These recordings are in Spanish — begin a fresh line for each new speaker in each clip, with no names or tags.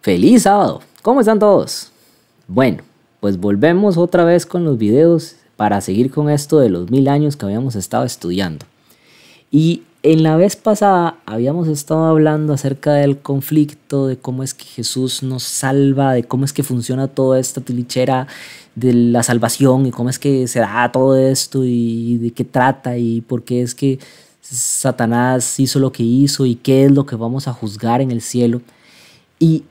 ¡Feliz sábado! ¿Cómo están todos? Bueno, pues volvemos otra vez con los videos para seguir con esto de los 1000 años que habíamos estado estudiando. Y en la vez pasada habíamos estado hablando acerca del conflicto, de cómo es que Jesús nos salva, de cómo es que funciona toda esta trinchera de la salvación y cómo es que se da todo esto y de qué trata y por qué es que Satanás hizo lo que hizo y qué es lo que vamos a juzgar en el cielo. Y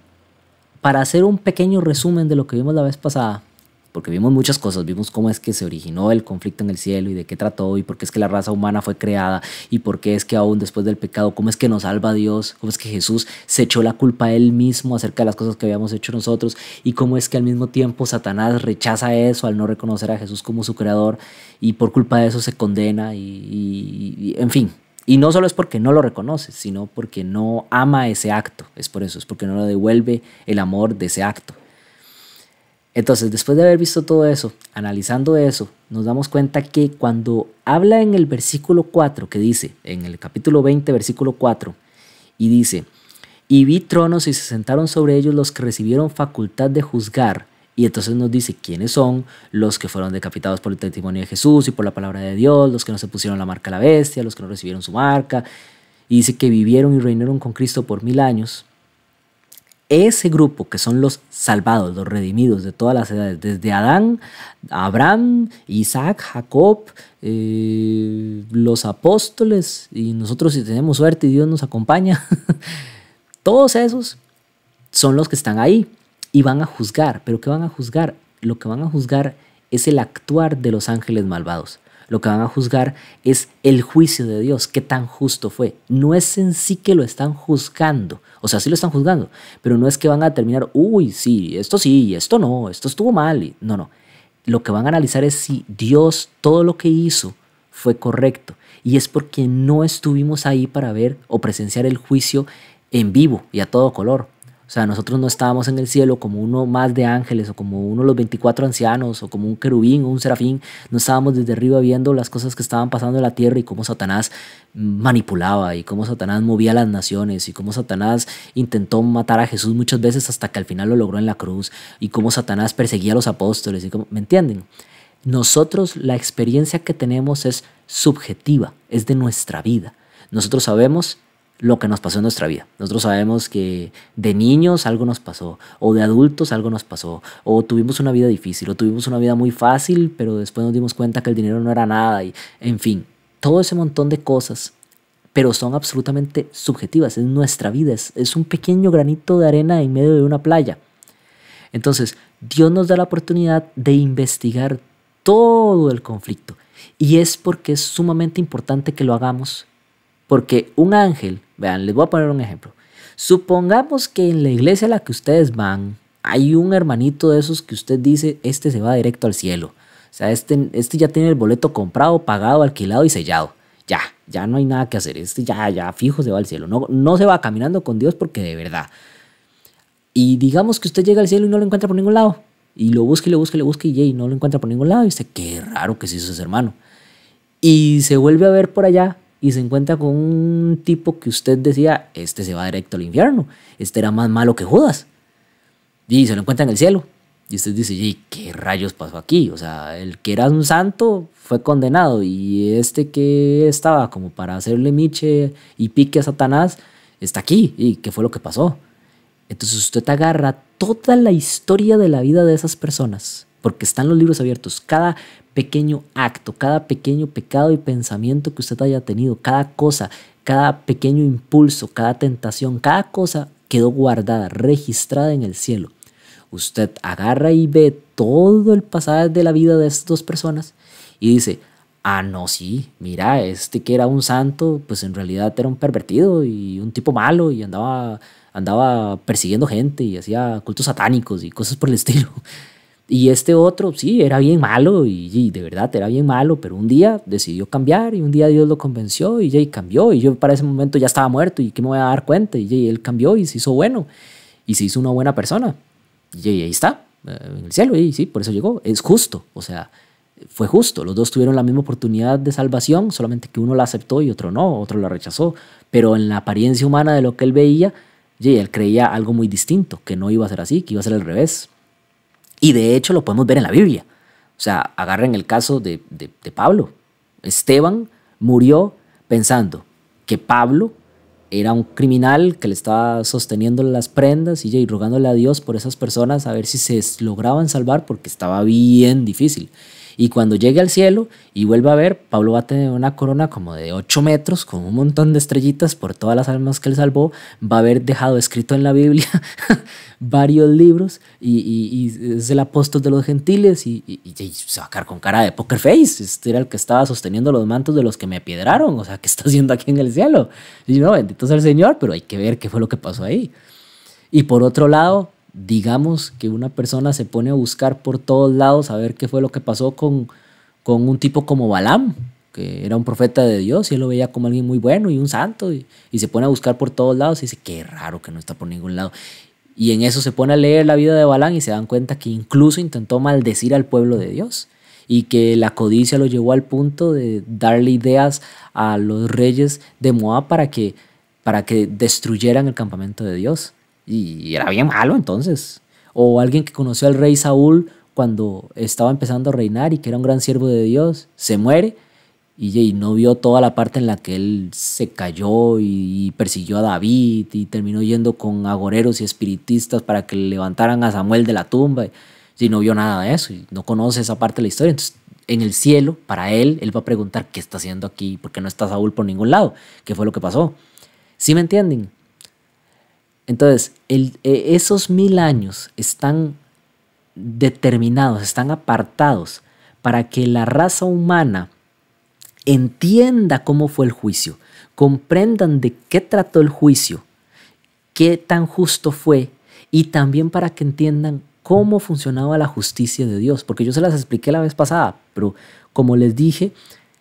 para hacer un pequeño resumen de lo que vimos la vez pasada, porque vimos muchas cosas, vimos cómo es que se originó el conflicto en el cielo y de qué trató y por qué es que la raza humana fue creada y por qué es que aún después del pecado, cómo es que nos salva Dios, cómo es que Jesús se echó la culpa a él mismo acerca de las cosas que habíamos hecho nosotros y cómo es que al mismo tiempo Satanás rechaza eso al no reconocer a Jesús como su creador y por culpa de eso se condena y en fin. Y no solo es porque no lo reconoce, sino porque no ama ese acto. Es por eso, es porque no le devuelve el amor de ese acto. Entonces, después de haber visto todo eso, analizando eso, nos damos cuenta que cuando habla en el versículo 4, que dice, en el capítulo 20, versículo 4, y dice, y vi tronos y se sentaron sobre ellos los que recibieron facultad de juzgar. Y entonces nos dice quiénes son los que fueron decapitados por el testimonio de Jesús y por la palabra de Dios, los que no se pusieron la marca a la bestia, los que no recibieron su marca. Y dice que vivieron y reinaron con Cristo por 1000 años. Ese grupo que son los salvados, los redimidos de todas las edades, desde Adán, Abraham, Isaac, Jacob, los apóstoles, y nosotros si tenemos suerte y Dios nos acompaña, todos esos son los que están ahí. Y van a juzgar. ¿Pero qué van a juzgar? Lo que van a juzgar es el actuar de los ángeles malvados. Lo que van a juzgar es el juicio de Dios, qué tan justo fue. No es en sí que lo están juzgando. O sea, sí lo están juzgando, pero no es que van a terminar, uy, sí, esto no, esto estuvo mal. No, no. Lo que van a analizar es si Dios, todo lo que hizo, fue correcto. Y es porque no estuvimos ahí para ver o presenciar el juicio en vivo y a todo color. O sea, nosotros no estábamos en el cielo como uno más de ángeles o como uno de los 24 ancianos o como un querubín o un serafín. No estábamos desde arriba viendo las cosas que estaban pasando en la tierra y cómo Satanás manipulaba y cómo Satanás movía las naciones y cómo Satanás intentó matar a Jesús muchas veces hasta que al final lo logró en la cruz y cómo Satanás perseguía a los apóstoles. Y cómo, ¿me entienden? Nosotros la experiencia que tenemos es subjetiva, es de nuestra vida. Nosotros sabemos lo que nos pasó en nuestra vida. Nosotros sabemos que de niños algo nos pasó, o de adultos algo nos pasó, o tuvimos una vida difícil, o tuvimos una vida muy fácil, pero después nos dimos cuenta que el dinero no era nada, y en fin, todo ese montón de cosas, pero son absolutamente subjetivas, es nuestra vida, es un pequeño granito de arena en medio de una playa. Entonces, Dios nos da la oportunidad de investigar todo el conflicto, y es porque es sumamente importante que lo hagamos. Porque un ángel, vean, les voy a poner un ejemplo. Supongamos que en la iglesia a la que ustedes van hay un hermanito de esos que usted dice, este se va directo al cielo. O sea, este ya tiene el boleto comprado, pagado, alquilado y sellado. Ya no hay nada que hacer. Ya fijo se va al cielo. No se va caminando con Dios porque de verdad. Y digamos que usted llega al cielo y no lo encuentra por ningún lado. Y lo busca y lo busca y lo busca y no lo encuentra por ningún lado. Y usted, qué raro que se hizo ese hermano. Y se vuelve a ver por allá y se encuentra con un tipo que usted decía, este se va directo al infierno, este era más malo que Judas. Y se lo encuentra en el cielo. Y usted dice, ¿y qué rayos pasó aquí? O sea, el que era un santo fue condenado y este que estaba como para hacerle miche y pique a Satanás, está aquí. ¿Y qué fue lo que pasó? Entonces usted agarra toda la historia de la vida de esas personas, porque están los libros abiertos, cada pequeño acto, cada pequeño pecado y pensamiento que usted haya tenido, cada cosa, cada pequeño impulso, cada tentación, cada cosa quedó guardada, registrada en el cielo. Usted agarra y ve todo el pasado de la vida de estas dos personas y dice, ah, no, sí, mira, este que era un santo, pues en realidad era un pervertido y un tipo malo y andaba persiguiendo gente y hacía cultos satánicos y cosas por el estilo. Y este otro, sí, era bien malo y de verdad era bien malo, pero un día decidió cambiar y un día Dios lo convenció y cambió y yo para ese momento ya estaba muerto y que me voy a dar cuenta y él cambió y se hizo bueno y se hizo una buena persona y ahí está, en el cielo y sí, por eso llegó, es justo, o sea, fue justo, los dos tuvieron la misma oportunidad de salvación, solamente que uno la aceptó y otro no, otro la rechazó, pero en la apariencia humana de lo que él veía, Y él creía algo muy distinto, que no iba a ser así, que iba a ser al revés. Y de hecho lo podemos ver en la Biblia. O sea, agarren el caso de Pablo. Esteban murió pensando que Pablo era un criminal que le estaba sosteniendo las prendas y rogándole a Dios por esas personas a ver si se lograban salvar porque estaba bien difícil. Y cuando llegue al cielo y vuelva a ver, Pablo va a tener una corona como de 8 metros con un montón de estrellitas por todas las almas que él salvó. Va a haber dejado escrito en la Biblia varios libros y es el apóstol de los gentiles y se va a quedar con cara de poker face. Este era el que estaba sosteniendo los mantos de los que me apiedraron. O sea, ¿qué está haciendo aquí en el cielo? Y no, bendito sea el Señor, pero hay que ver qué fue lo que pasó ahí. Y por otro lado, digamos que una persona se pone a buscar por todos lados a ver qué fue lo que pasó con un tipo como Balaam, que era un profeta de Dios y él lo veía como alguien muy bueno y un santo y se pone a buscar por todos lados y dice, qué raro que no está por ningún lado. Y en eso se pone a leer la vida de Balaam y se dan cuenta que incluso intentó maldecir al pueblo de Dios y que la codicia lo llevó al punto de darle ideas a los reyes de Moab para que destruyeran el campamento de Dios. Y era bien malo entonces. O alguien que conoció al rey Saúl cuando estaba empezando a reinar y que era un gran siervo de Dios, se muere y no vio toda la parte en la que él se cayó y persiguió a David y terminó yendo con agoreros y espiritistas para que le levantaran a Samuel de la tumba y no vio nada de eso y no conoce esa parte de la historia. Entonces en el cielo, para él va a preguntar qué está haciendo aquí, porque no está Saúl por ningún lado, qué fue lo que pasó. ¿Sí me entienden? Entonces, esos 1000 años están determinados, están apartados para que la raza humana entienda cómo fue el juicio, comprendan de qué trató el juicio, qué tan justo fue y también para que entiendan cómo funcionaba la justicia de Dios. Porque yo se las expliqué la vez pasada, pero como les dije,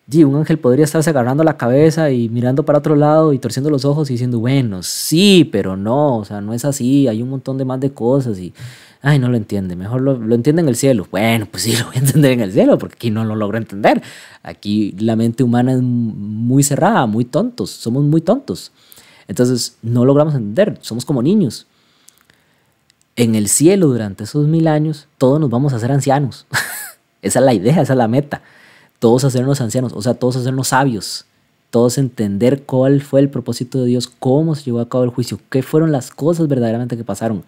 un ángel podría estarse agarrando la cabeza y mirando para otro lado y torciendo los ojos y diciendo, bueno, sí, pero no, o sea, no es así, hay un montón de más de cosas y, ay, no lo entiende, mejor lo entiende en el cielo. Bueno, pues sí, lo voy a entender en el cielo porque aquí no lo logro entender. Aquí la mente humana es muy cerrada, muy tontos, somos muy tontos. Entonces no logramos entender, somos como niños. En el cielo durante esos 1000 años todos nos vamos a hacer ancianos. Esa es la idea, esa es la meta. Todos hacernos ancianos, o sea, todos hacernos sabios, todos entender cuál fue el propósito de Dios, cómo se llevó a cabo el juicio, qué fueron las cosas verdaderamente que pasaron,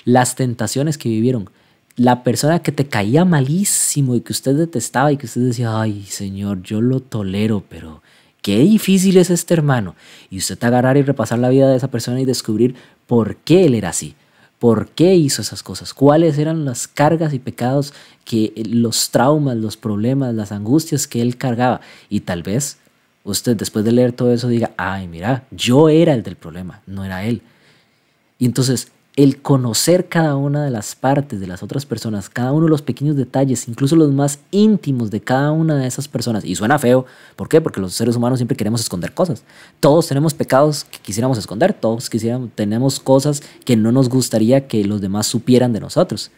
las tentaciones que vivieron, la persona que te caía malísimo y que usted detestaba y que usted decía, ay Señor, yo lo tolero, pero qué difícil es este hermano. Y usted agarrar y repasar la vida de esa persona y descubrir por qué él era así. ¿Por qué hizo esas cosas? ¿Cuáles eran las cargas y pecados, los traumas, los problemas, las angustias que él cargaba? Y tal vez usted después de leer todo eso diga, ay, mira, yo era el del problema, no era él. Y entonces el conocer cada una de las partes de las otras personas, cada uno de los pequeños detalles, incluso los más íntimos de cada una de esas personas, y suena feo, ¿por qué? Porque los seres humanos siempre queremos esconder cosas. Todos tenemos pecados que quisiéramos esconder, todos tenemos cosas que no nos gustaría que los demás supieran de nosotros.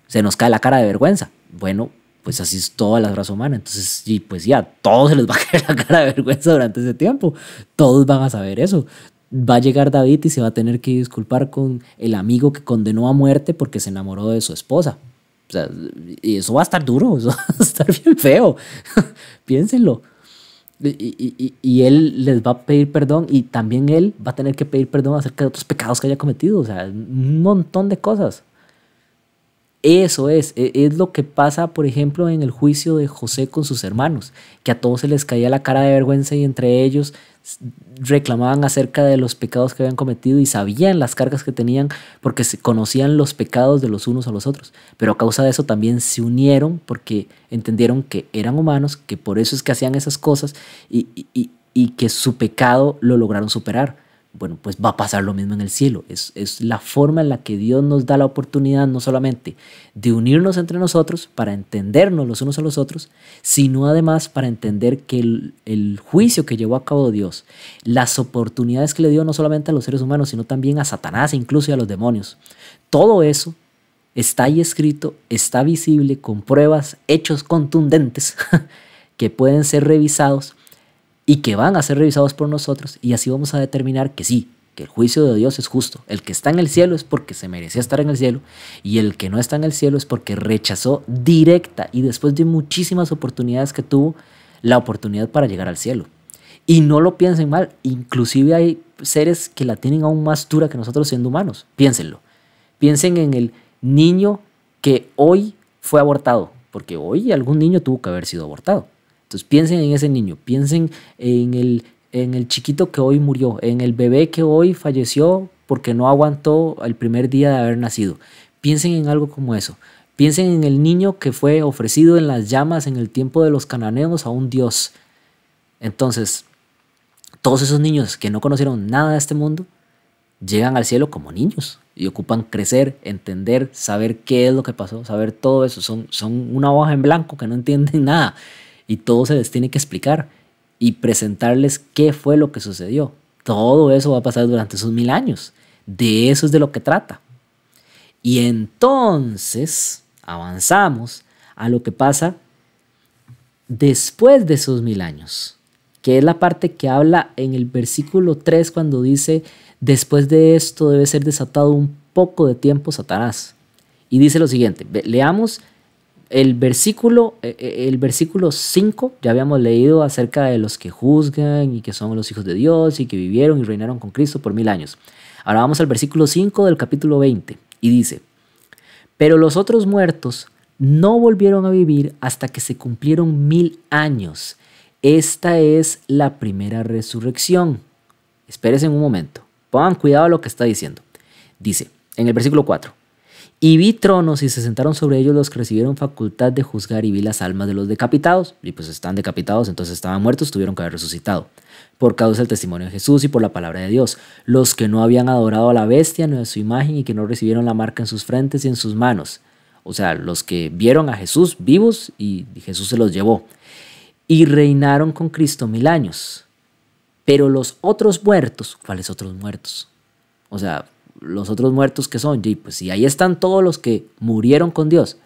Se nos cae la cara de vergüenza. Bueno, pues así es toda la raza humana. Entonces, pues ya, todos se les va a caer la cara de vergüenza durante ese tiempo. Todos van a saber eso. Va a llegar David y se va a tener que disculpar con el amigo que condenó a muerte porque se enamoró de su esposa. O sea, y eso va a estar duro, eso va a estar bien feo. Piénsenlo. Y él les va a pedir perdón y también él va a tener que pedir perdón acerca de otros pecados que haya cometido. O sea, un montón de cosas. Eso es lo que pasa, por ejemplo, en el juicio de José con sus hermanos, que a todos se les caía la cara de vergüenza y entre ellos reclamaban acerca de los pecados que habían cometido y sabían las cargas que tenían porque se conocían los pecados de los unos a los otros. Pero a causa de eso también se unieron porque entendieron que eran humanos, que por eso es que hacían esas cosas y que su pecado lo lograron superar. Bueno, pues va a pasar lo mismo en el cielo. Es la forma en la que Dios nos da la oportunidad no solamente de unirnos entre nosotros para entendernos los unos a los otros, sino además para entender que el juicio que llevó a cabo Dios, las oportunidades que le dio no solamente a los seres humanos, sino también a Satanás e incluso a los demonios. Todo eso está ahí escrito, está visible con pruebas, hechos contundentes que pueden ser revisados y que van a ser revisados por nosotros y así vamos a determinar que sí, que el juicio de Dios es justo. El que está en el cielo es porque se merecía estar en el cielo, y el que no está en el cielo es porque rechazó directa y después de muchísimas oportunidades que tuvo, la oportunidad para llegar al cielo. Y no lo piensen mal, inclusive hay seres que la tienen aún más dura que nosotros siendo humanos. Piénsenlo. Piensen en el niño que hoy fue abortado, porque hoy algún niño tuvo que haber sido abortado. Entonces piensen en ese niño, piensen en el chiquito que hoy murió, en el bebé que hoy falleció porque no aguantó el primer día de haber nacido. Piensen en algo como eso. Piensen en el niño que fue ofrecido en las llamas en el tiempo de los cananeos a un dios. Entonces, todos esos niños que no conocieron nada de este mundo llegan al cielo como niños y ocupan crecer, entender, saber qué es lo que pasó, saber todo eso. Son una hoja en blanco que no entienden nada y todo se les tiene que explicar y presentarles qué fue lo que sucedió. Todo eso va a pasar durante esos 1000 años. De eso es de lo que trata. Y entonces avanzamos a lo que pasa después de esos 1000 años, que es la parte que habla en el versículo 3 cuando dice: después de esto debe ser desatado un poco de tiempo Satanás. Y dice lo siguiente, leamos el versículo 5, ya habíamos leído acerca de los que juzgan y que son los hijos de Dios y que vivieron y reinaron con Cristo por 1000 años. Ahora vamos al versículo 5 del capítulo 20 y dice: pero los otros muertos no volvieron a vivir hasta que se cumplieron 1000 años. Esta es la primera resurrección. Espérense un momento. Pongan cuidado a lo que está diciendo. Dice en el versículo 4: y vi tronos y se sentaron sobre ellos los que recibieron facultad de juzgar, y vi las almas de los decapitados. Y pues están decapitados, entonces estaban muertos, tuvieron que haber resucitado. Por causa del testimonio de Jesús y por la palabra de Dios. Los que no habían adorado a la bestia ni a su imagen y que no recibieron la marca en sus frentes y en sus manos. O sea, los que vieron a Jesús vivos y Jesús se los llevó. Y reinaron con Cristo 1000 años. Pero los otros muertos, ¿cuáles otros muertos? O sea, los otros muertos que son, y pues si ahí están todos los que murieron con Dios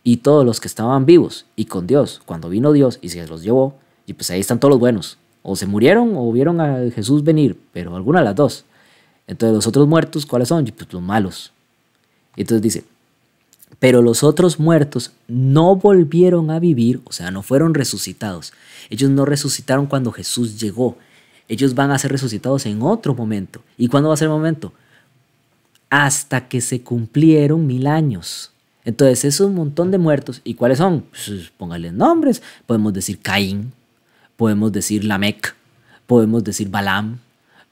y todos los que estaban vivos y con Dios cuando vino Dios y se los llevó, y pues ahí están todos los buenos. O se murieron o vieron a Jesús venir, pero alguna de las dos. Entonces los otros muertos, ¿cuáles son? Y pues los malos. Y entonces dice: pero los otros muertos no volvieron a vivir, o sea, no fueron resucitados. Ellos no resucitaron cuando Jesús llegó. Ellos van a ser resucitados en otro momento. ¿Y cuándo va a ser el momento? Hasta que se cumplieron 1000 años. Entonces, es un montón de muertos. ¿Y cuáles son? Pues, póngale nombres. Podemos decir Caín, podemos decir Lamec, podemos decir Balaam,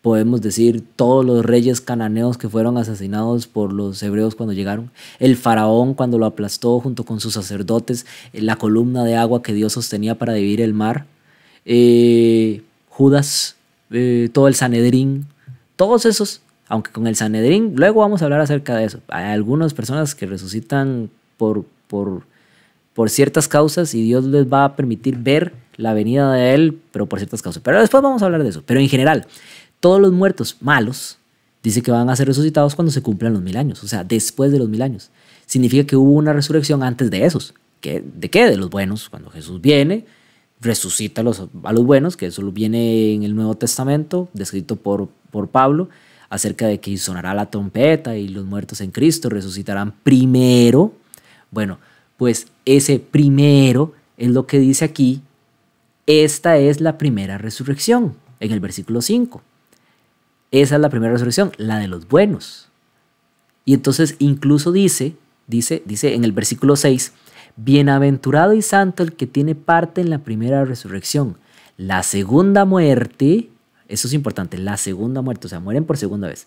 podemos decir todos los reyes cananeos que fueron asesinados por los hebreos cuando llegaron, el faraón cuando lo aplastó junto con sus sacerdotes, la columna de agua que Dios sostenía para dividir el mar, Judas, todo el Sanedrín, todos esos. Aunque con el Sanedrín, luego vamos a hablar acerca de eso. Hay algunas personas que resucitan por ciertas causas y Dios les va a permitir ver la venida de Él, pero por ciertas causas. Pero después vamos a hablar de eso. Pero en general, todos los muertos malos dice que van a ser resucitados cuando se cumplan los 1000 años. O sea, después de los 1000 años. Significa que hubo una resurrección antes de esos. ¿De qué? De los buenos. Cuando Jesús viene, resucita a los buenos, que eso viene en el Nuevo Testamento, descrito por Pablo, acerca de que sonará la trompeta y los muertos en Cristo resucitarán primero. Bueno, pues ese primero es lo que dice aquí. Esta es la primera resurrección, en el versículo 5. Esa es la primera resurrección, la de los buenos. Y entonces incluso dice en el versículo 6, bienaventurado y santo el que tiene parte en la primera resurrección. La segunda muerte, eso es importante, la segunda muerte, o sea, mueren por segunda vez.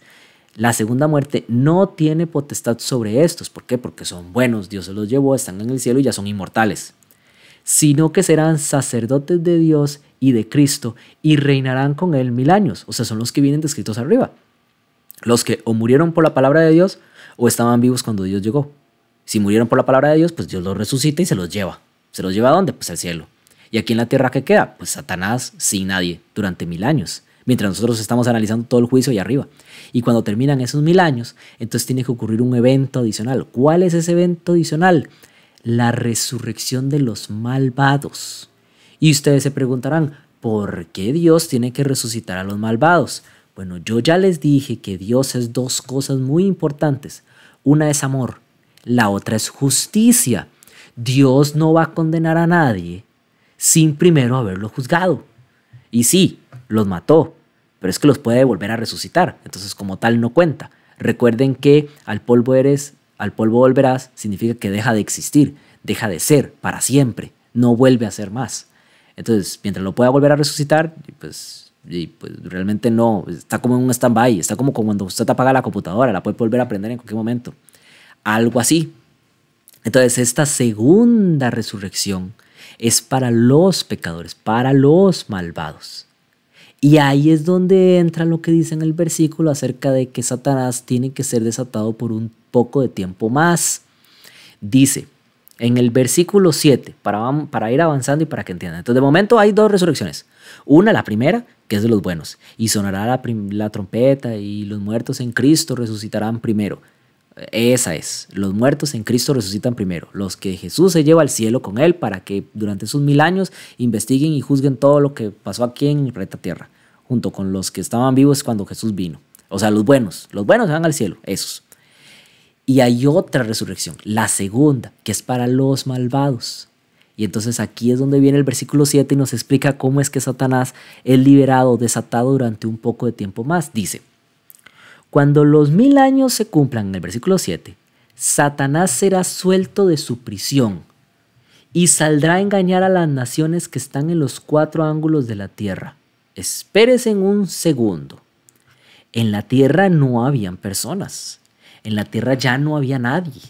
La segunda muerte no tiene potestad sobre estos. ¿Por qué? Porque son buenos, Dios se los llevó, están en el cielo y ya son inmortales. Sino que serán sacerdotes de Dios y de Cristo y reinarán con Él 1000 años. O sea, son los que vienen descritos arriba. Los que o murieron por la palabra de Dios o estaban vivos cuando Dios llegó. Si murieron por la palabra de Dios, pues Dios los resucita y se los lleva. ¿Se los lleva a dónde? Pues al cielo. ¿Y aquí en la tierra qué queda? Pues Satanás sin nadie durante 1000 años. Mientras nosotros estamos analizando todo el juicio allá arriba. Y cuando terminan esos 1000 años, entonces tiene que ocurrir un evento adicional. ¿Cuál es ese evento adicional? La resurrección de los malvados. Y ustedes se preguntarán, ¿por qué Dios tiene que resucitar a los malvados? Bueno, yo ya les dije que Dios es dos cosas muy importantes. Una es amor, la otra es justicia. Dios no va a condenar a nadie sin primero haberlo juzgado. Y sí, los mató, pero es que los puede volver a resucitar. Entonces, como tal, no cuenta. Recuerden que al polvo eres, al polvo volverás, significa que deja de existir, deja de ser para siempre, no vuelve a ser más. Entonces, mientras lo pueda volver a resucitar, pues realmente no, está como en un stand-by, está como cuando usted apaga la computadora, la puede volver a prender en cualquier momento. Algo así. Entonces, esta segunda resurrección es para los pecadores, para los malvados. Y ahí es donde entra lo que dice en el versículo acerca de que Satanás tiene que ser desatado por un poco de tiempo más. Dice en el versículo 7, para ir avanzando y para que entiendan. Entonces, de momento hay dos resurrecciones. Una, la primera, que es de los buenos. Y sonará la trompeta y los muertos en Cristo resucitarán primero. Esa es, los muertos en Cristo resucitan primero, los que Jesús se lleva al cielo con él para que durante esos 1000 años investiguen y juzguen todo lo que pasó aquí en el planeta Tierra, junto con los que estaban vivos cuando Jesús vino. O sea, los buenos se van al cielo, esos. Y hay otra resurrección, la segunda, que es para los malvados. Y entonces aquí es donde viene el versículo 7 y nos explica cómo es que Satanás es liberado, desatado durante un poco de tiempo más. Dice: cuando los 1000 años se cumplan, en el versículo 7, Satanás será suelto de su prisión y saldrá a engañar a las naciones que están en los 4 ángulos de la tierra. Espérese un segundo. En la tierra no habían personas. En la tierra ya no había nadie.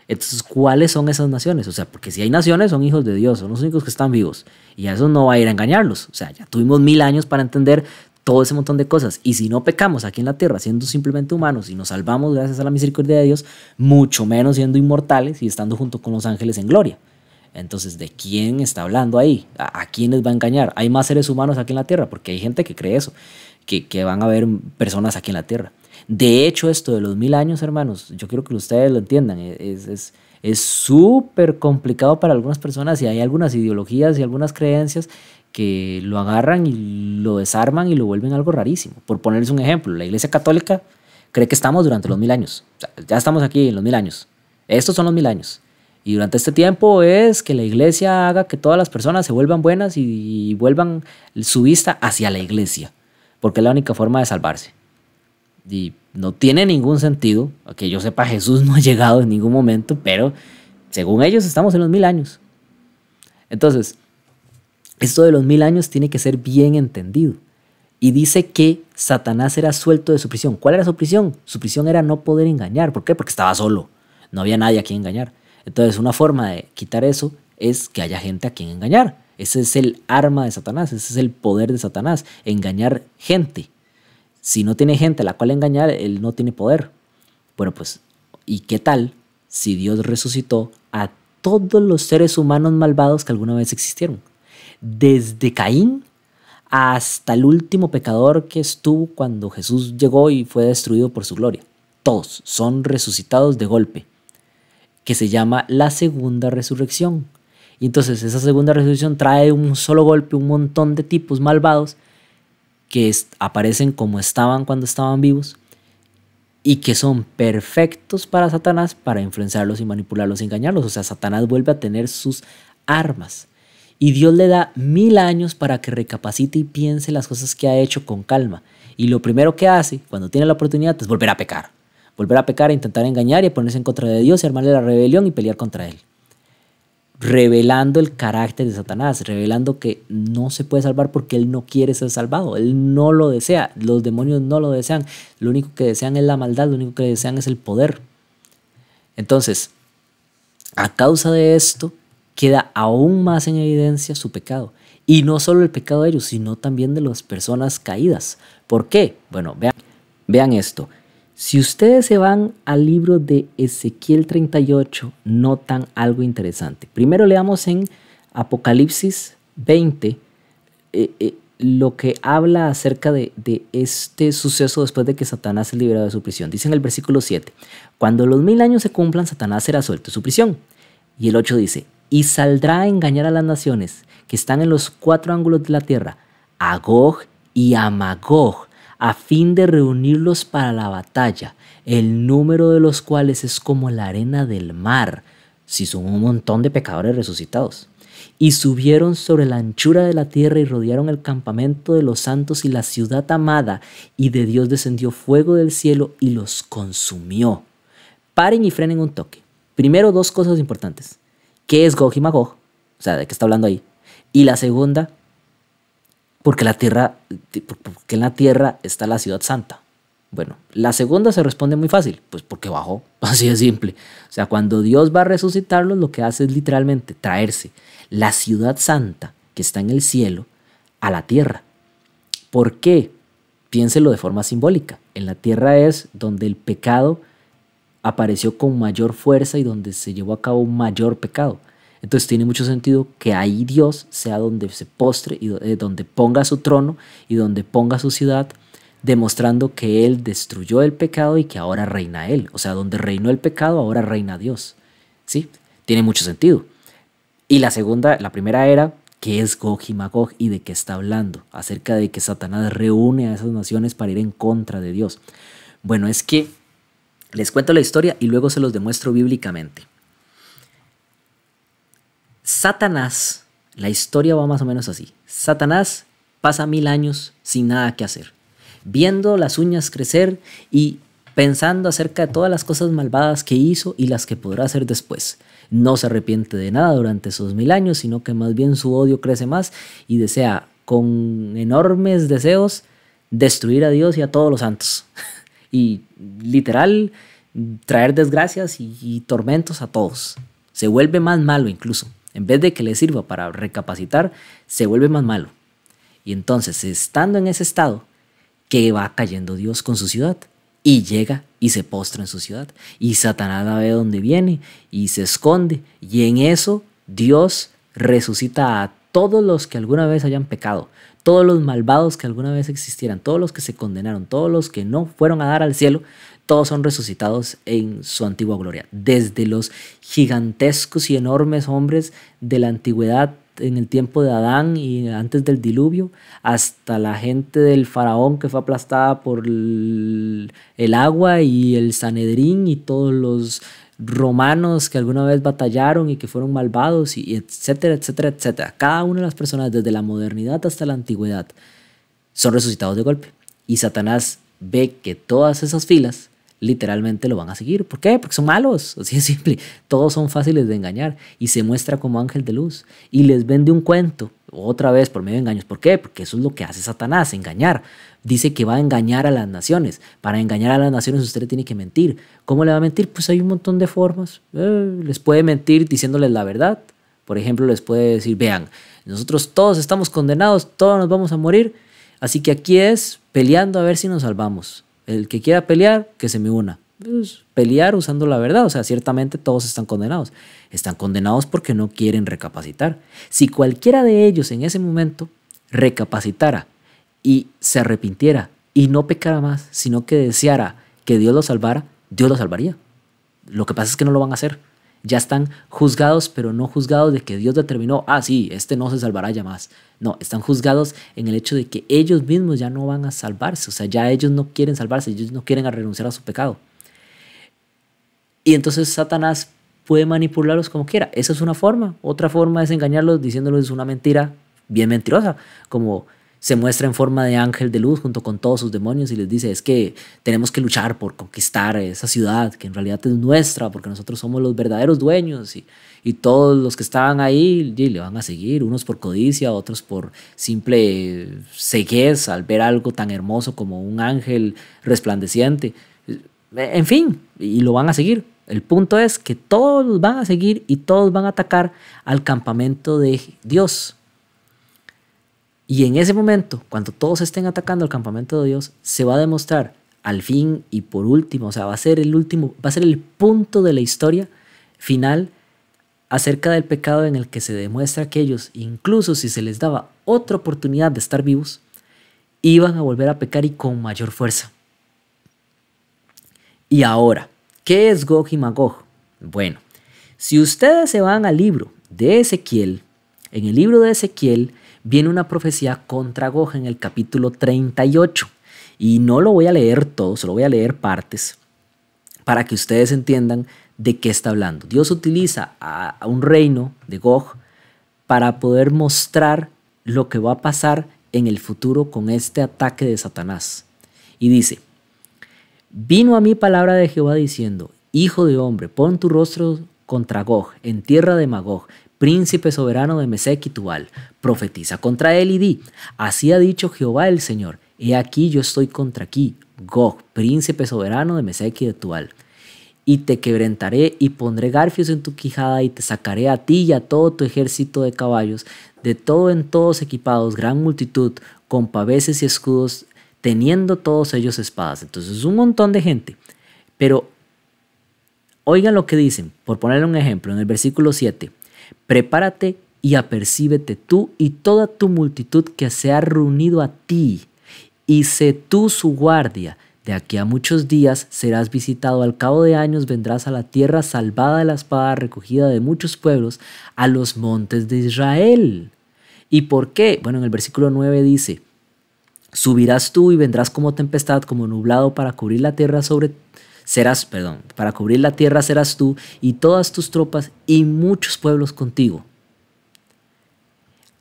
Entonces, ¿cuáles son esas naciones? O sea, porque si hay naciones, son hijos de Dios, son los únicos que están vivos. Y a eso no va a ir a engañarlos. O sea, ya tuvimos 1000 años para entender todo ese montón de cosas. Y si no pecamos aquí en la tierra siendo simplemente humanos y nos salvamos gracias a la misericordia de Dios, mucho menos siendo inmortales y estando junto con los ángeles en gloria. Entonces, ¿de quién está hablando ahí? ¿A quiénes va a engañar? ¿Hay más seres humanos aquí en la tierra? Porque hay gente que cree eso, que van a haber personas aquí en la tierra. De hecho, esto de los 1000 años, hermanos, yo quiero que ustedes lo entiendan, es súper complicado para algunas personas y hay algunas ideologías y algunas creencias que lo agarran y lo desarman y lo vuelven algo rarísimo. Por ponerles un ejemplo, la Iglesia Católica cree que estamos durante los 1000 años. O sea, ya estamos aquí en los 1000 años. Estos son los 1000 años. Y durante este tiempo es que la Iglesia haga que todas las personas se vuelvan buenas y vuelvan su vista hacia la Iglesia, porque es la única forma de salvarse. Y no tiene ningún sentido, que yo sepa, Jesús no ha llegado en ningún momento, pero según ellos estamos en los 1000 años. Entonces, esto de los 1000 años tiene que ser bien entendido. Y dice que Satanás era suelto de su prisión. ¿Cuál era su prisión? Su prisión era no poder engañar. ¿Por qué? Porque estaba solo. No había nadie a quien engañar. Entonces, una forma de quitar eso es que haya gente a quien engañar. Ese es el arma de Satanás, ese es el poder de Satanás, engañar gente. Si no tiene gente a la cual engañar, él no tiene poder. Bueno, pues, ¿y qué tal si Dios resucitó a todos los seres humanos malvados que alguna vez existieron? Desde Caín hasta el último pecador que estuvo cuando Jesús llegó y fue destruido por su gloria. Todos son resucitados de golpe, que se llama la segunda resurrección. Y entonces esa segunda resurrección trae de un solo golpe un montón de tipos malvados que aparecen como estaban cuando estaban vivos y que son perfectos para Satanás para influenciarlos y manipularlos y engañarlos. O sea, Satanás vuelve a tener sus armas. Y Dios le da 1000 años para que recapacite y piense las cosas que ha hecho con calma. Y lo primero que hace cuando tiene la oportunidad es volver a pecar. Volver a pecar, a intentar engañar y a ponerse en contra de Dios y armarle la rebelión y pelear contra Él. Revelando el carácter de Satanás, revelando que no se puede salvar porque Él no quiere ser salvado. Él no lo desea, los demonios no lo desean. Lo único que desean es la maldad, lo único que desean es el poder. Entonces, a causa de esto, queda aún más en evidencia su pecado. Y no solo el pecado de ellos, sino también de las personas caídas. ¿Por qué? Bueno, vean esto. Si ustedes se van al libro de Ezequiel 38, notan algo interesante. Primero leamos en Apocalipsis 20 lo que habla acerca de este suceso después de que Satanás es liberado de su prisión. Dice en el versículo 7, cuando los 1000 años se cumplan, Satanás será suelto de su prisión. Y el 8 dice, y saldrá a engañar a las naciones que están en los 4 ángulos de la tierra, a Gog y a Magog, a fin de reunirlos para la batalla, el número de los cuales es como la arena del mar, si son un montón de pecadores resucitados. Y subieron sobre la anchura de la tierra y rodearon el campamento de los santos y la ciudad amada, y de Dios descendió fuego del cielo y los consumió. Paren y frenen un toque. Primero, dos cosas importantes. ¿Qué es Gog y Magog? O sea, ¿de qué está hablando ahí? Y la segunda, porque en la tierra está la ciudad santa. Bueno, la segunda se responde muy fácil, pues porque bajó, así de simple. O sea, cuando Dios va a resucitarlos, lo que hace es literalmente traerse la ciudad santa que está en el cielo a la tierra. ¿Por qué? Piénselo de forma simbólica. En la tierra es donde el pecado apareció con mayor fuerza y donde se llevó a cabo un mayor pecado. Entonces tiene mucho sentido que ahí Dios sea donde se postre y donde ponga su trono y donde ponga su ciudad, demostrando que Él destruyó el pecado y que ahora reina Él. O sea, donde reinó el pecado, ahora reina Dios. ¿Sí? Tiene mucho sentido. Y la primera era, ¿qué es Gog y Magog y de qué está hablando? Acerca de que Satanás reúne a esas naciones para ir en contra de Dios. Bueno, es que les cuento la historia y luego se los demuestro bíblicamente. Satanás, la historia va más o menos así. Satanás pasa 1000 años sin nada que hacer, viendo las uñas crecer y pensando acerca de todas las cosas malvadas que hizo y las que podrá hacer después. No se arrepiente de nada durante esos 1000 años, sino que más bien su odio crece más y desea con enormes deseos destruir a Dios y a todos los santos. Y literal, traer desgracias y tormentos a todos. Se vuelve más malo incluso. En vez de que le sirva para recapacitar, se vuelve más malo. Y entonces, estando en ese estado, que va cayendo Dios con su ciudad. Y llega y se postra en su ciudad. Y Satanás la ve dónde viene y se esconde. Y en eso Dios resucita a todos los que alguna vez hayan pecado. Todos los malvados que alguna vez existieran. Todos los que se condenaron. Todos los que no fueron a dar al cielo. Todos son resucitados en su antigua gloria. Desde los gigantescos y enormes hombres de la antigüedad en el tiempo de Adán y antes del diluvio, hasta la gente del faraón que fue aplastada por el agua y el Sanedrín y todos los romanos que alguna vez batallaron y que fueron malvados y etcétera, etcétera, etcétera. Cada una de las personas desde la modernidad hasta la antigüedad son resucitados de golpe. Y Satanás ve que todas esas filas literalmente lo van a seguir. ¿Por qué? Porque son malos, así de simple. Todos son fáciles de engañar y se muestra como ángel de luz y les vende un cuento, otra vez por medio de engaños. ¿Por qué? Porque eso es lo que hace Satanás, engañar. Dice que va a engañar a las naciones. Para engañar a las naciones usted le tiene que mentir. ¿Cómo le va a mentir? Pues hay un montón de formas. Les puede mentir diciéndoles la verdad. Por ejemplo, les puede decir, vean, nosotros todos estamos condenados, todos nos vamos a morir, así que aquí es peleando a ver si nos salvamos. El que quiera pelear, que se me una. Pues, pelear usando la verdad. O sea, ciertamente todos están condenados. Están condenados porque no quieren recapacitar. Si cualquiera de ellos en ese momento recapacitara y se arrepintiera y no pecara más, sino que deseara que Dios lo salvara, Dios lo salvaría. Lo que pasa es que no lo van a hacer. Ya están juzgados, pero no juzgados de que Dios determinó, sí, este no se salvará ya más. No, están juzgados en el hecho de que ellos mismos ya no van a salvarse. O sea, ya ellos no quieren salvarse, ellos no quieren renunciar a su pecado. Y entonces Satanás puede manipularlos como quiera. Esa es una forma. Otra forma es engañarlos diciéndoles una mentira bien mentirosa, como se muestra en forma de ángel de luz junto con todos sus demonios y les dice, es que tenemos que luchar por conquistar esa ciudad que en realidad es nuestra porque nosotros somos los verdaderos dueños y todos los que estaban ahí le van a seguir, unos por codicia, otros por simple ceguez al ver algo tan hermoso como un ángel resplandeciente. En fin, y lo van a seguir. El punto es que todos los van a seguir y todos van a atacar al campamento de Dios. Y en ese momento, cuando todos estén atacando al campamento de Dios, se va a demostrar al fin y por último, o sea, va a ser el punto de la historia final acerca del pecado en el que se demuestra que ellos, incluso si se les daba otra oportunidad de estar vivos, iban a volver a pecar y con mayor fuerza. Y ahora, ¿qué es Gog y Magog? Bueno, si ustedes se van al libro de Ezequiel, en el libro de Ezequiel viene una profecía contra Gog en el capítulo 38. Y no lo voy a leer todo, solo voy a leer partes para que ustedes entiendan de qué está hablando. Dios utiliza a un reino de Gog para poder mostrar lo que va a pasar en el futuro con este ataque de Satanás. Y dice: vino a mí palabra de Jehová diciendo: hijo de hombre, pon tu rostro contra Gog, en tierra de Magog, príncipe soberano de Mesec y Tubal. Profetiza contra él y di: así ha dicho Jehová el Señor, he aquí yo estoy contra aquí, Gog, príncipe soberano de Mesec y de Tubal. Y te quebrantaré y pondré garfios en tu quijada y te sacaré a ti y a todo tu ejército de caballos, de todo en todos equipados, gran multitud, con paveses y escudos, teniendo todos ellos espadas. Entonces un montón de gente. Pero oigan lo que dicen, por ponerle un ejemplo, en el versículo 7. Prepárate y apercíbete tú y toda tu multitud que se ha reunido a ti, y sé tú su guardia. De aquí a muchos días serás visitado, al cabo de años vendrás a la tierra salvada de la espada, recogida de muchos pueblos, a los montes de Israel. ¿Y por qué? Bueno, en el versículo 9 dice: subirás tú y vendrás como tempestad, como nublado para cubrir la tierra para cubrir la tierra serás tú y todas tus tropas y muchos pueblos contigo.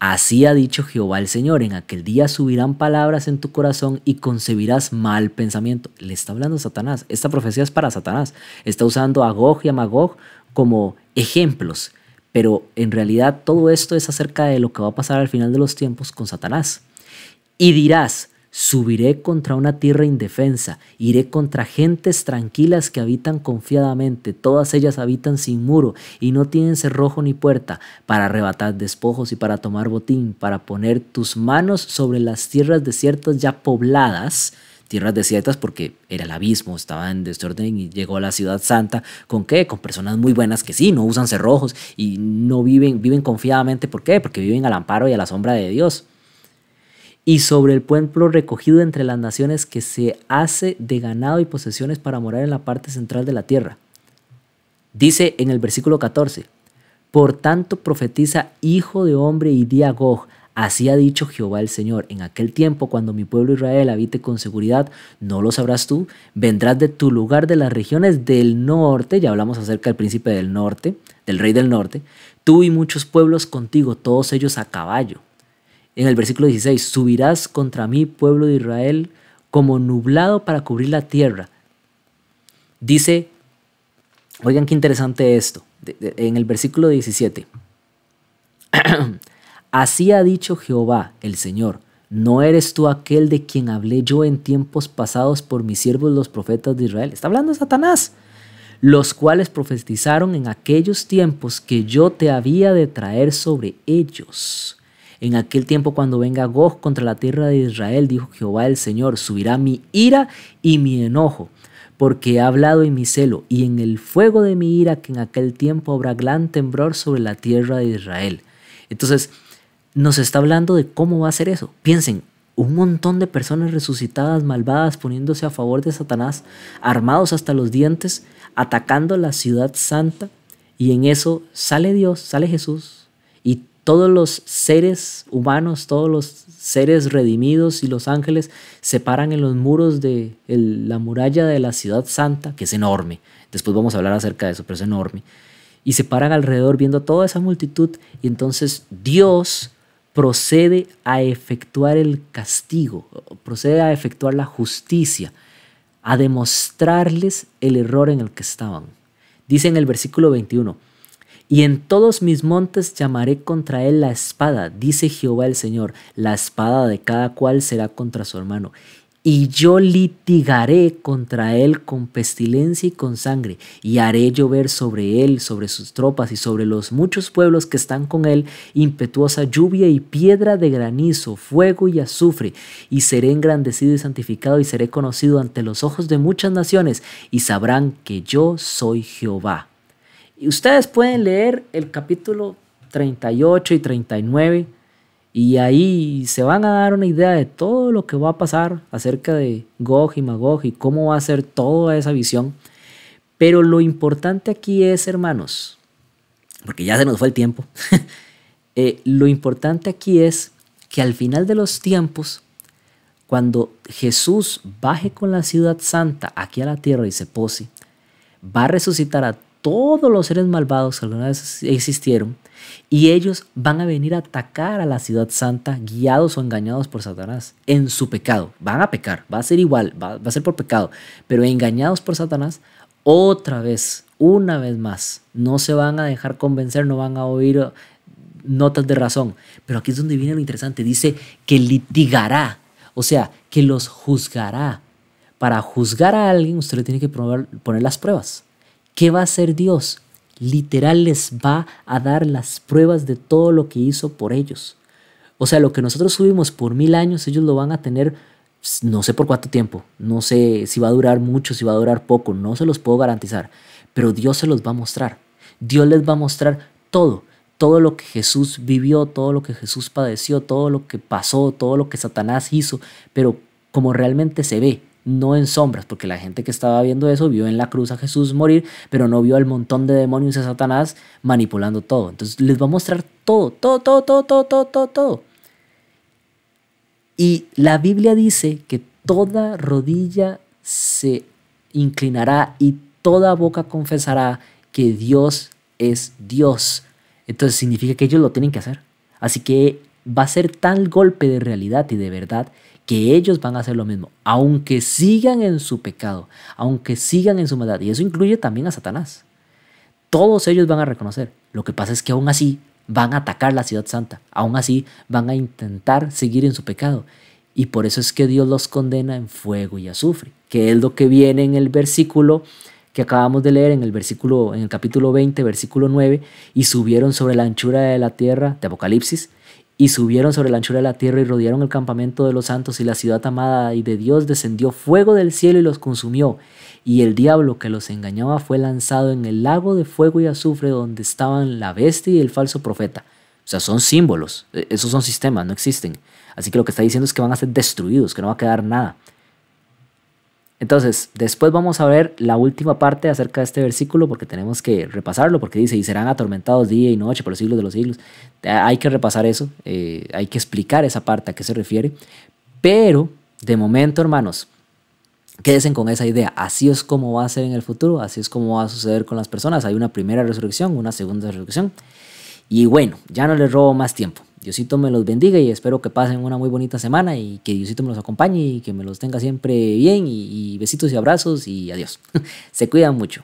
Así ha dicho Jehová el Señor: en aquel día subirán palabras en tu corazón y concebirás mal pensamiento. Le está hablando Satanás. Esta profecía es para Satanás. Está usando a Gog y a Magog como ejemplos. Pero en realidad todo esto es acerca de lo que va a pasar al final de los tiempos con Satanás. Y dirás: subiré contra una tierra indefensa, iré contra gentes tranquilas que habitan confiadamente, todas ellas habitan sin muro y no tienen cerrojo ni puerta, para arrebatar despojos y para tomar botín, para poner tus manos sobre las tierras desiertas ya pobladas. Tierras desiertas porque era el abismo, estaba en desorden y llegó a la ciudad santa. ¿Con qué? Con personas muy buenas que sí, no usan cerrojos y no viven confiadamente. ¿Por qué? Porque viven al amparo y a la sombra de Dios. Y sobre el pueblo recogido entre las naciones, que se hace de ganado y posesiones para morar en la parte central de la tierra. Dice en el versículo 14: por tanto profetiza, hijo de hombre, y di a Gog: así ha dicho Jehová el Señor, en aquel tiempo cuando mi pueblo Israel habite con seguridad, no lo sabrás tú, vendrás de tu lugar de las regiones del norte, ya hablamos acerca del príncipe del norte, del rey del norte, tú y muchos pueblos contigo, todos ellos a caballo. En el versículo 16, subirás contra mí, pueblo de Israel, como nublado para cubrir la tierra. Dice, oigan qué interesante esto, en el versículo 17. Así ha dicho Jehová el Señor: ¿no eres tú aquel de quien hablé yo en tiempos pasados por mis siervos los profetas de Israel? Está hablando de Satanás. Los cuales profetizaron en aquellos tiempos que yo te había de traer sobre ellos. En aquel tiempo, cuando venga Gog contra la tierra de Israel, dijo Jehová el Señor, subirá mi ira y mi enojo, porque he hablado en mi celo, y en el fuego de mi ira, que en aquel tiempo habrá gran temblor sobre la tierra de Israel. Entonces, nos está hablando de cómo va a ser eso. Piensen, un montón de personas resucitadas, malvadas, poniéndose a favor de Satanás, armados hasta los dientes, atacando la ciudad santa, y en eso sale Dios, sale Jesús, y todos los seres humanos, todos los seres redimidos y los ángeles se paran en los muros de la muralla de la ciudad santa, que es enorme. Después vamos a hablar acerca de eso, pero es enorme. Y se paran alrededor viendo toda esa multitud, y entonces Dios procede a efectuar el castigo, procede a efectuar la justicia, a demostrarles el error en el que estaban. Dice en el versículo 21, y en todos mis montes llamaré contra él la espada, dice Jehová el Señor, la espada de cada cual será contra su hermano. Y yo litigaré contra él con pestilencia y con sangre, y haré llover sobre él, sobre sus tropas y sobre los muchos pueblos que están con él, impetuosa lluvia y piedra de granizo, fuego y azufre, y seré engrandecido y santificado, y seré conocido ante los ojos de muchas naciones, y sabrán que yo soy Jehová. Y ustedes pueden leer el capítulo 38 y 39, y ahí se van a dar una idea de todo lo que va a pasar acerca de Gog y Magog y cómo va a ser toda esa visión. Pero lo importante aquí es, hermanos, porque ya se nos fue el tiempo, lo importante aquí es que al final de los tiempos, cuando Jesús baje con la ciudad santa aquí a la tierra y se pose, va a resucitar a todos los seres malvados que alguna vez existieron y ellos van a venir a atacar a la ciudad santa guiados o engañados por Satanás en su pecado. Van a pecar, va a ser igual, va a ser por pecado, pero engañados por Satanás otra vez, una vez más. No se van a dejar convencer, no van a oír notas de razón. Pero aquí es donde viene lo interesante. Dice que litigará, o sea, que los juzgará. Para juzgar a alguien, usted le tiene que poner las pruebas. ¿Qué va a hacer Dios? Literal les va a dar las pruebas de todo lo que hizo por ellos. O sea, lo que nosotros subimos por 1000 años, ellos lo van a tener, no sé por cuánto tiempo, no sé si va a durar mucho, si va a durar poco, no se los puedo garantizar, pero Dios se los va a mostrar. Dios les va a mostrar todo lo que Jesús vivió, todo lo que Jesús padeció, todo lo que pasó, todo lo que Satanás hizo, pero como realmente se ve, no en sombras, porque la gente que estaba viendo eso vio en la cruz a Jesús morir, pero no vio al montón de demonios de Satanás manipulando todo. Entonces les va a mostrar todo. Y la Biblia dice que toda rodilla se inclinará y toda boca confesará que Dios es Dios. Entonces significa que ellos lo tienen que hacer. Así que va a ser tal golpe de realidad y de verdad que ellos van a hacer lo mismo, aunque sigan en su pecado, aunque sigan en su maldad. Y eso incluye también a Satanás. Todos ellos van a reconocer. Lo que pasa es que aún así van a atacar la ciudad santa. Aún así van a intentar seguir en su pecado. Y por eso es que Dios los condena en fuego y azufre, que es lo que viene en el versículo que acabamos de leer, en el capítulo 20, versículo 9, y subieron sobre la anchura de la tierra, de Apocalipsis, y subieron sobre la anchura de la tierra y rodearon el campamento de los santos y la ciudad amada, y de Dios descendió fuego del cielo y los consumió. Y el diablo que los engañaba fue lanzado en el lago de fuego y azufre donde estaban la bestia y el falso profeta. O sea, son símbolos, esos son sistemas, no existen. Así que lo que está diciendo es que van a ser destruidos, que no va a quedar nada. Entonces, después vamos a ver la última parte acerca de este versículo porque tenemos que repasarlo, porque dice, y serán atormentados día y noche por los siglos de los siglos. Hay que repasar eso, hay que explicar esa parte a qué se refiere. Pero, de momento, hermanos, quédense con esa idea. Así es como va a ser en el futuro, así es como va a suceder con las personas. Hay una primera resurrección, una segunda resurrección. Y bueno, ya no les robo más tiempo. Diosito me los bendiga y espero que pasen una muy bonita semana y que Diosito me los acompañe y que me los tenga siempre bien y besitos y abrazos y adiós. Se cuidan mucho.